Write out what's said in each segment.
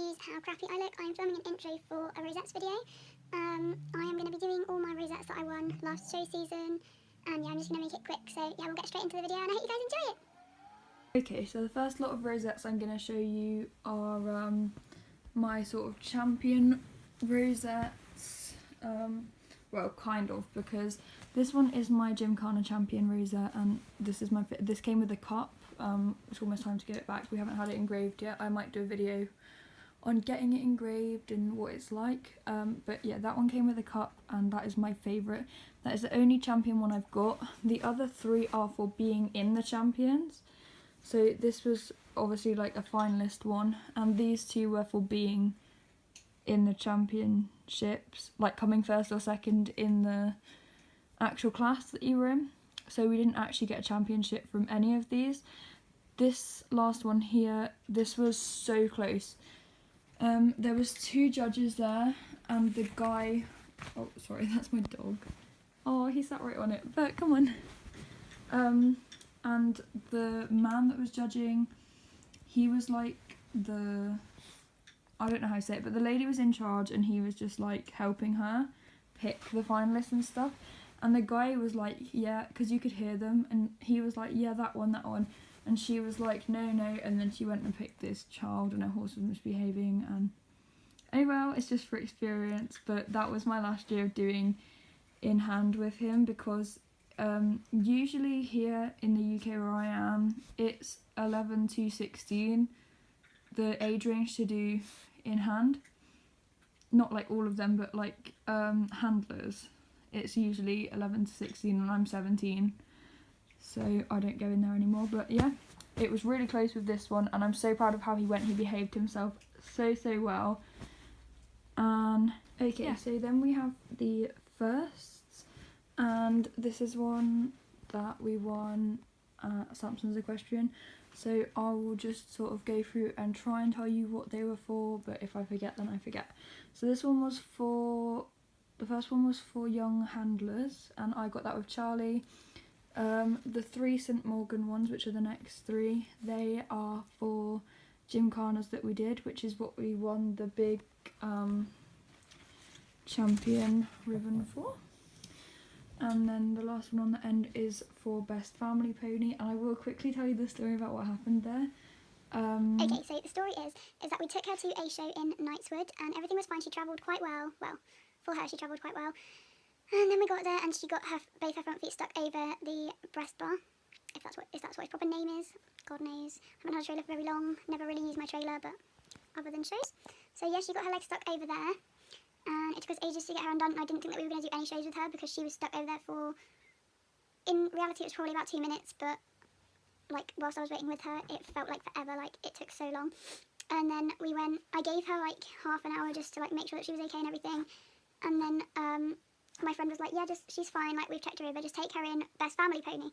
excuse how crappy I look. I am filming an intro for a rosettes video. I am going to be doing all my rosettes that I won last show season, and yeah, I'm just going to make it quick, so yeah, we'll get straight into the video and I hope you guys enjoy it. Okay, so the first lot of rosettes I'm going to show you are my sort of champion rosettes, well, kind of, because this one is my Gymkhana champion rosette, and this came with a cup. It's almost time to give it back. We haven't had it engraved yet. I might do a video on getting it engraved and what it's like, but yeah, that one came with a cup and that is my favourite. That is the only champion one I've got. The other three are for being in the champions, so this was obviously like a finalist one, and these two were for being in the championships, like coming first or second in the actual class that you were in. So we didn't actually get a championship from any of these. This last one here, this was so close. There was two judges there, and the guy, oh sorry, that's my dog. Oh, he sat right on it, but come on. And the man that was judging, he was like I don't know how to say it, but the lady was in charge and he was just like helping her pick the finalists and stuff. And the guy was like, yeah, because you could hear them, and he was like, yeah, that one. And she was like, no, and then she went and picked this child and her horse was misbehaving. And oh well, it's just for experience. But that was my last year of doing in hand with him, because usually here in the UK where I am, it's 11 to 16, the age range to do in hand. Not like all of them, but like handlers. It's usually 11 to 16 and I'm 17, so I don't go in there anymore. But yeah, it was really close with this one, and I'm so proud of how he went. He behaved himself so well. Okay, yeah. So then we have the firsts, and this is one that we won at Samson's Equestrian. So I will just sort of go through and try and tell you what they were for, but if I forget then I forget. So this one was for, the first one was for young handlers, and I got that with Charlie. The three St Morgan ones, which are the next three, they are for Gymkhanas that we did, which is what we won the big champion ribbon for. And then the last one on the end is for best family pony, and I will quickly tell you the story about what happened there. Okay, so the story is that we took her to a show in Knightswood and everything was fine. She travelled quite well. Well, for her, she travelled quite well. And then we got there and she got both her front feet stuck over the breast bar, if that's what its proper name is. God knows. I haven't had a trailer for very long. Never really used my trailer, but other than shows. So yeah, she got her legs stuck over there, and it took us ages to get her undone. And I didn't think that we were going to do any shows with her because she was stuck over there for, in reality, it was probably about 2 minutes, but like whilst I was waiting with her, it felt like forever. Like it took so long. And then we went. I gave her like half an hour just to like make sure that she was okay and everything. And then my friend was like, yeah, she's fine, like we've checked her over, just take her in best family pony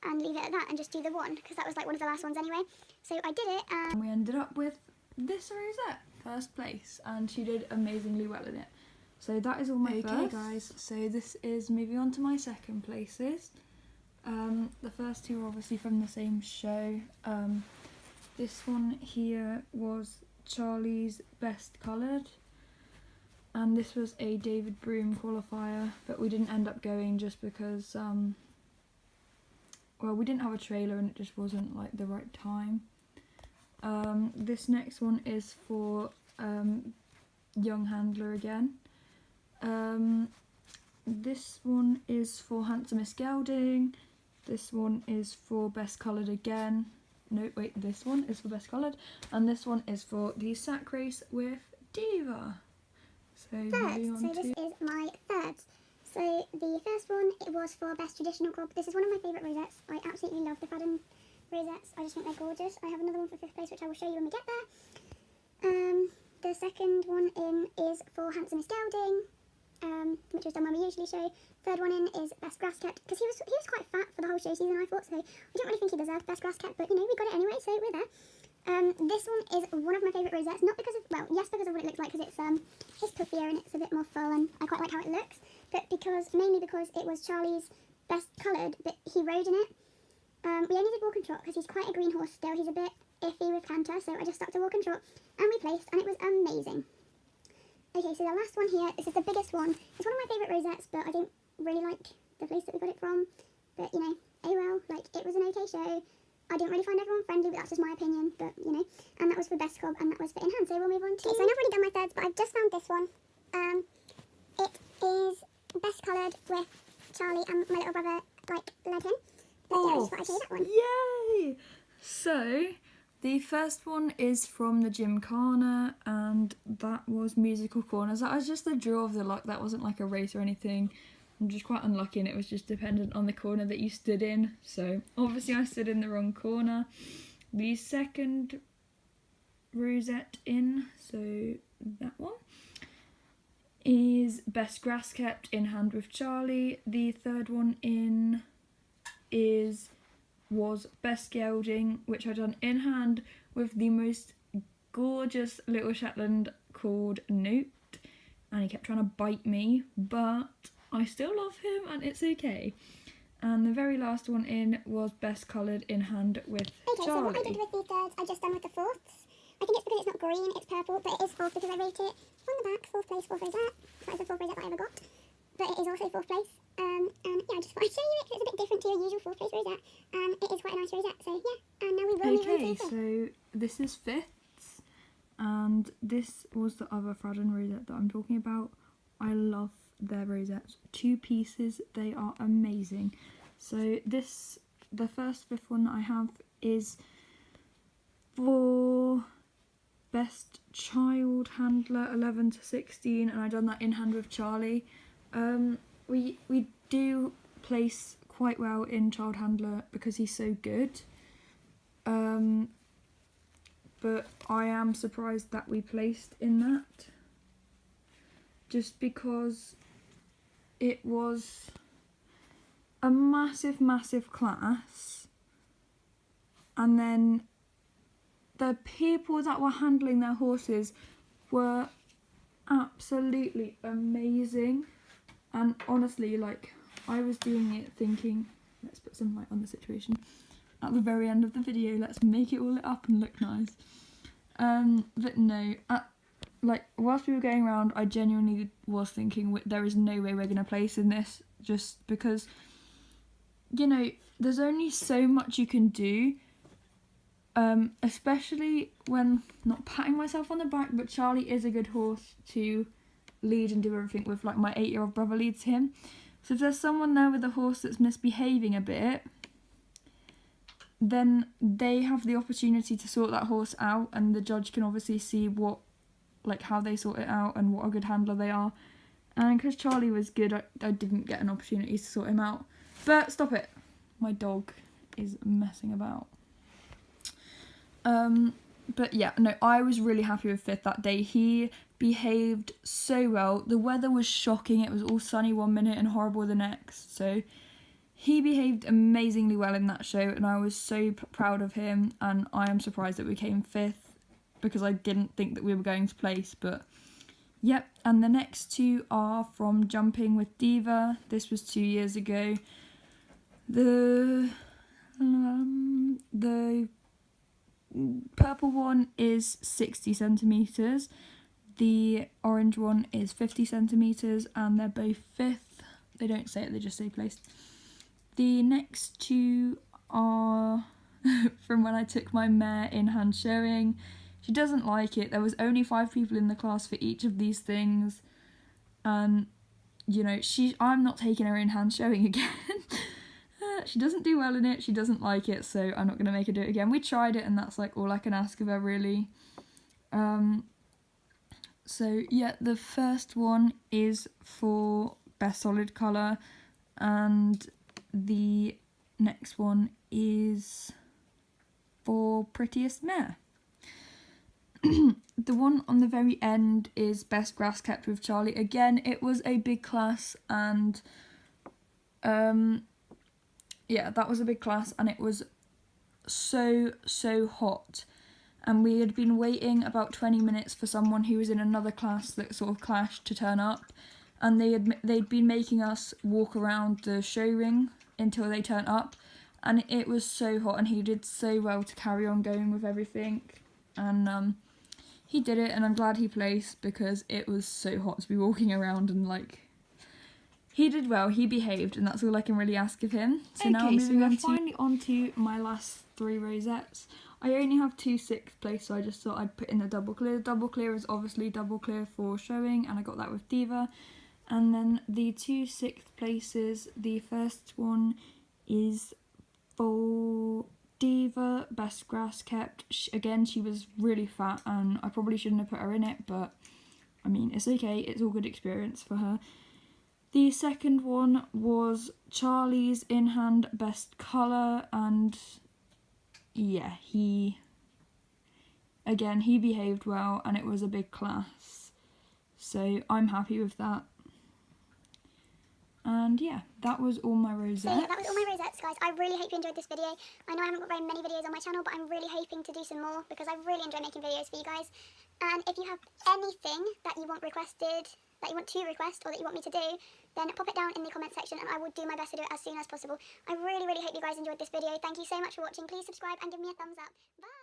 and leave it at that and just do the one, because that was like one of the last ones anyway. So I did it, and we ended up with this rosette, first place, and she did amazingly well in it. So that is all my first. Okay guys, so this is moving on to my second places. The first two are obviously from the same show. This one here was Charlie's best coloured, and this was a David Broom qualifier, but we didn't end up going just because well, we didn't have a trailer and it just wasn't like the right time. This next one is for young handler again. This one is for handsomest gelding. This one is for best coloured again. No, wait, this one is for best coloured, and this one is for the sack race with Diva. So this is my third. So the first one, it was for best traditional crop. This is one of my favourite rosettes. I absolutely love the Fadden rosettes. I just think they're gorgeous. I have another one for 5th place, which I will show you when we get there. The second one in is for handsomest gelding, which was done when we usually show. Third one in is best grass kept, because he was quite fat for the whole show season, I thought, so I didn't really think he deserved best grass kept, but you know, we got it anyway, so we're there. This one is one of my favourite rosettes, not because of, well, yes, because of what it looks like, because it's puffier and it's a bit more full and I quite like how it looks, but mainly because it was Charlie's best coloured, but he rode in it. We only did walk and trot because he's quite a green horse still. He's a bit iffy with canter, so I just stuck to walk and trot, and we placed, and it was amazing. Okay, so the last one here, this is the biggest one. It's one of my favourite rosettes, but I don't really like the place that we got it from. But, you know, oh well, like, it was an okay show. I didn't really find everyone friendly, but that's just my opinion, but, you know. And that was for best cob, and that was for in hand, so we'll move on to... Okay, so I've not really done my thirds, but I've just found this one. It is best coloured with Charlie, and my little brother, like, led him. But yeah, I just thought I'd show you that one. Yay! So, the first one is from the Gymkhana, and that was musical corners. That was just the draw of the luck. That wasn't like a race or anything. I'm just quite unlucky, and it was just dependent on the corner that you stood in. So obviously I stood in the wrong corner. The second rosette in, so that one, is best grass kept in hand with Charlie. The third one in was best gelding, which I done in hand with the most gorgeous little Shetland called Newt, and he kept trying to bite me, but I still love him and it's okay. And the very last one in was best coloured in hand with Okay, Charlie. so what I did with the thirds, I just done with the fourths. I think it's because it's not green, it's purple, but it is fourth because I rate it on the back, fourth place, fourth rosette. That is the fourth rosette that I ever got, but it is also fourth place. And yeah, I just thought I'd show you it because it's a bit different to your usual fourth place rosette, and it is quite a nice rosette. So yeah, and now we will move on to Okay, the fifth. so this is fifths, and this was the other Fradden rosette that I'm talking about. I love their rosettes. 2 pieces, they are amazing. So the first fifth one that I have is for best child handler 11 to 16, and I done that in hand with Charlie. We do place quite well in child handler because he's so good. But I am surprised that we placed in that, just because it was a massive class, and then the people that were handling their horses were absolutely amazing. And honestly, like, I was doing it thinking, let's put some light on the situation at the very end of the video, let's make it all lit up and look nice. But no, like, whilst we were going around, I genuinely was thinking there is no way we're going to place in this, just because, you know, there's only so much you can do, especially when not patting myself on the back, but Charlie is a good horse to lead and do everything with, like my 8-year-old brother leads him. So if there's someone there with a horse that's misbehaving a bit, then they have the opportunity to sort that horse out, and the judge can obviously see what, like, how they sort it out and what a good handler they are. And because Charlie was good, I didn't get an opportunity to sort him out. But stop it, my dog is messing about. But yeah, no, I was really happy with Fifth that day. He behaved so well. The weather was shocking. It was all sunny one minute and horrible the next. So he behaved amazingly well in that show, and I was so proud of him. And I am surprised that we came fifth, because I didn't think that we were going to place. But yep, and the next two are from Jumping with Diva. This was 2 years ago. The purple one is 60 centimetres, the orange one is 50 centimetres, and they're both fifth. They don't say it, they just say placed. The next two are from when I took my mare in hand showing. She doesn't like it. There was only 5 people in the class for each of these things, and you know, I'm not taking her in hand showing again. She doesn't do well in it, she doesn't like it, so I'm not going to make her do it again. We tried it, and that's like all I can ask of her, really. So yeah, the first one is for best solid colour, and the next one is for prettiest mare. The one on the very end is best grass kept with Charlie. Again, it was a big class, and yeah, that was a big class, and it was so hot, and we had been waiting about 20 minutes for someone who was in another class that sort of clashed to turn up, and they'd been making us walk around the show ring until they turned up, and it was so hot, and he did so well to carry on going with everything, and he did it, and I'm glad he placed because it was so hot to be walking around, and like, he did well, he behaved, and that's all I can really ask of him. So now we're finally on to my last 3 rosettes. I only have 2 6th place, so I just thought I'd put in the double clear. The double clear is obviously double clear for showing, and I got that with Diva. And then the 2 6th places, the first one is for Diva, best grass kept. Again, she was really fat, and I probably shouldn't have put her in it, but I mean, it's okay, it's all good experience for her. The second one was Charlie's in hand best colour, and yeah, he behaved well, and it was a big class, so I'm happy with that. And yeah, that was all my rosettes. So yeah, that was all my rosettes, guys. I really hope you enjoyed this video. I know I haven't got very many videos on my channel, but I'm really hoping to do some more because I really enjoy making videos for you guys. And if you have anything that you want requested, that you want to request, or that you want me to do, then pop it down in the comment section and I will do my best to do it as soon as possible. I really, really hope you guys enjoyed this video. Thank you so much for watching. Please subscribe and give me a thumbs up. Bye!